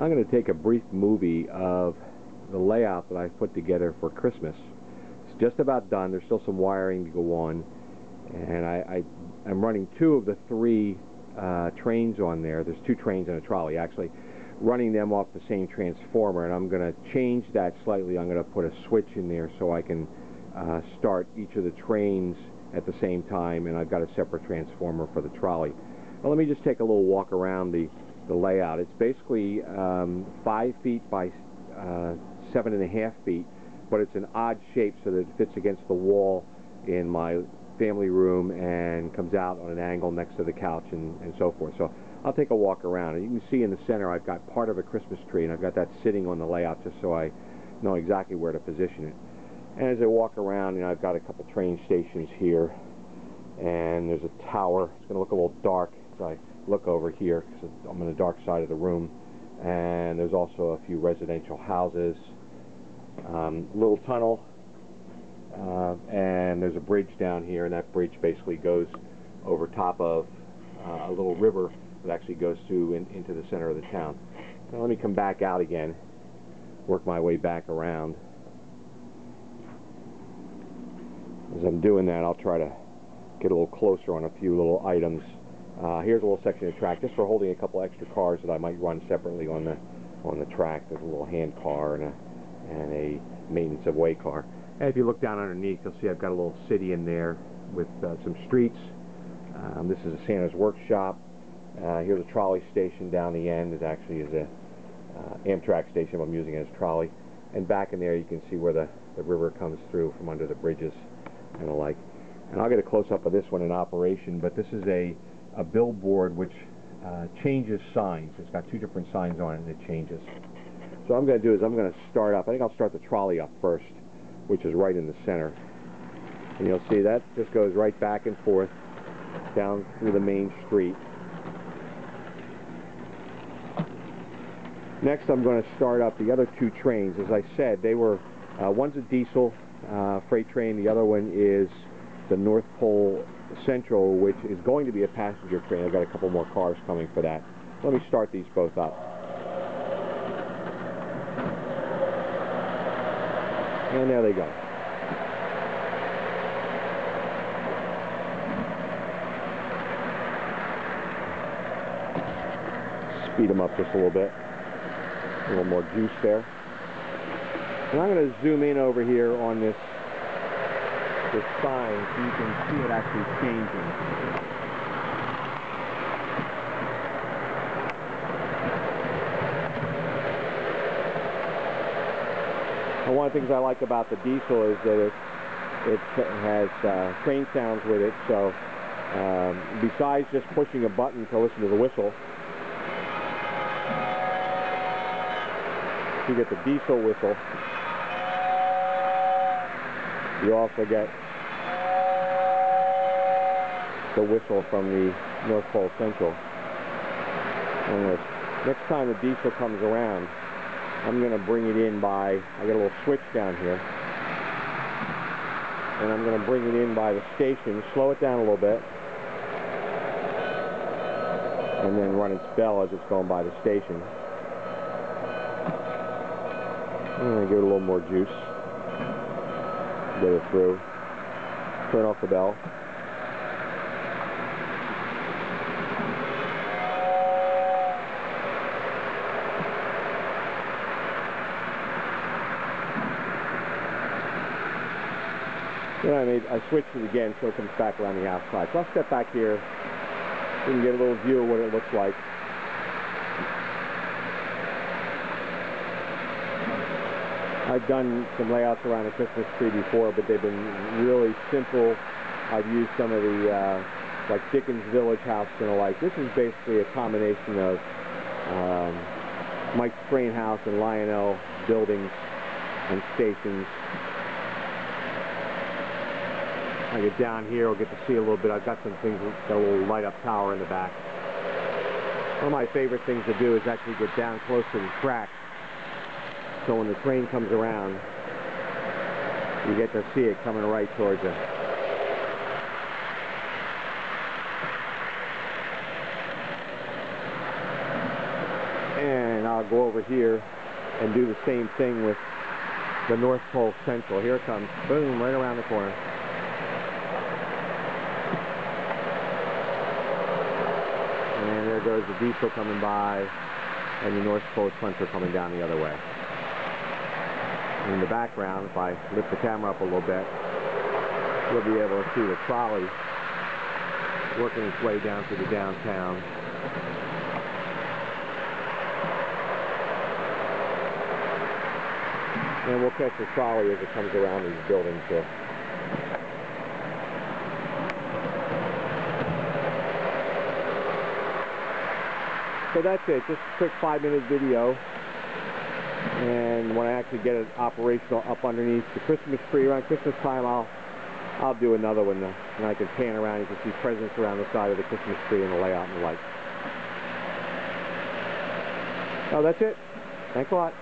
I'm going to take a brief movie of the layout that I've put together for Christmas. It's just about done. There's still some wiring to go on, and I'm running 2 of the 3 trains on there. There's 2 trains and a trolley, actually, running them off the same transformer, and I'm going to change that slightly. I'm going to put a switch in there so I can start each of the trains at the same time, and I've got a separate transformer for the trolley. Well, let me just take a little walk around the layout. It's basically 5 feet by 7.5 feet, but it's an odd shape so that it fits against the wall in my family room and comes out on an angle next to the couch and so forth. So I'll take a walk around, and you can see in the center I've got part of a Christmas tree, and I've got that sitting on the layout just so I know exactly where to position it. And as I walk around, you know, I've got a couple train stations here, and there's a tower. It's going to look a little dark as I look over here because I'm on the dark side of the room. And there's also a few residential houses, little tunnel, and there's a bridge down here, and that bridge basically goes over top of a little river that actually goes through into the center of the town. Now let me come back out again, work my way back around. As I'm doing that, I'll try to get a little closer on a few little items. Here's a little section of track just for holding a couple extra cars that I might run separately on the track. There's a little hand car and a maintenance of way car. And if you look down underneath, you'll see I've got a little city in there with some streets. This is a Santa's workshop. Here's a trolley station down the end. It actually is a Amtrak station. I'm using it as a trolley. And back in there you can see where the river comes through from under the bridges and the like. And I'll get a close-up of this one in operation, but this is a billboard which changes signs. It's got 2 different signs on it, and it changes. So what I'm going to do is I'm going to start up. I think I'll start the trolley up first, which is right in the center. And you'll see that just goes right back and forth down through the main street. Next, I'm going to start up the other 2 trains. As I said, they were one's a diesel freight train. The other one is the North Pole Central, which is going to be a passenger train. I've got a couple more cars coming for that. Let me start these both up. And there they go. Speed them up just a little bit. A little more juice there. And I'm going to zoom in over here on this sign so you can see it actually changing. And one of the things I like about the diesel is that it has train sounds with it, so besides just pushing a button to listen to the whistle, you get the diesel whistle. You also get the whistle from the North Pole Central. And next time the diesel comes around, I'm going to bring it in by, I got a little switch down here, and I'm going to bring it in by the station, slow it down a little bit, and then run its bell as it's going by the station. I'm going to give it a little more juice. Get it through. Turn off the bell. Then I switched it again so it comes back around the outside. So I'll step back here so you can get a little view of what it looks like. I've done some layouts around the Christmas tree before, but they've been really simple. I've used some of the like Dickens Village House and the like. This is basically a combination of Mike's Train House and Lionel buildings and stations. I get down here, I'll get to see a little bit. I've got some things, got a little light up tower in the back. One of my favorite things to do is actually get down close to the track. So when the train comes around, you get to see it coming right towards you. And I'll go over here and do the same thing with the North Pole Central. Here it comes. Boom, right around the corner. And there goes the diesel coming by, and the North Pole Central coming down the other way. In the background, if I lift the camera up a little bit, you'll be able to see the trolley working its way down through the downtown. And we'll catch the trolley as it comes around these buildings here. So that's it, just a quick 5-minute video. And when I actually get it operational up underneath the Christmas tree around Christmas time, I'll do another one, and I can pan around. You can see presents around the side of the Christmas tree and the layout and the lights. Oh, that's it. Thanks a lot.